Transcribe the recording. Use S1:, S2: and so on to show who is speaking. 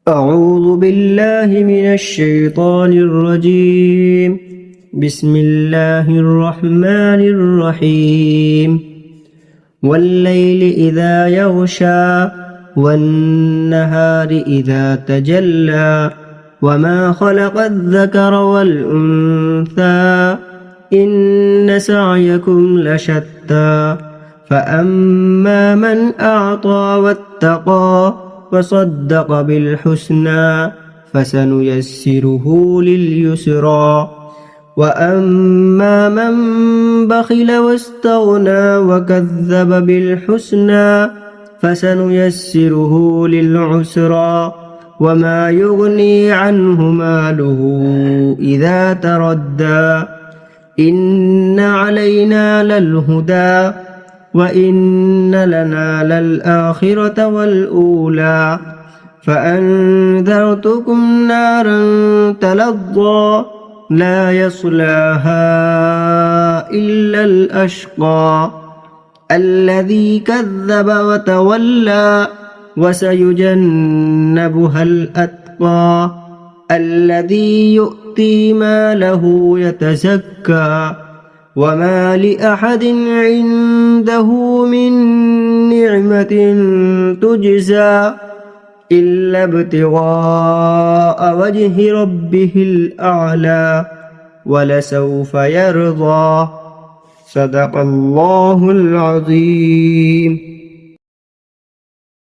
S1: أعوذ بالله من الشيطان الرجيم. بسم الله الرحمن الرحيم. والليل إذا يغشى والنهار إذا تجلى وما خلق الذكر والأنثى إن سعيكم لشتى فأما من أعطى واتقى وصدق بالحسنى فسنيسره لليسرى وأما من بخل واستغنى وكذب بالحسنى فسنيسره للعسرى وما يغني عنه ماله إذا تردى إن علينا للهدى وإن لنا للآخرة والأولى فأنذرتكم نارا تلظى لا يصلاها إلا الأشقى الذي كذب وتولى وسيجنبها الأتقى الذي يؤتي ماله يتزكى وما لأحد عنده من نعمة تجزى إلا ابتغاء وجه ربه الأعلى ولسوف يرضى. صدق الله العظيم.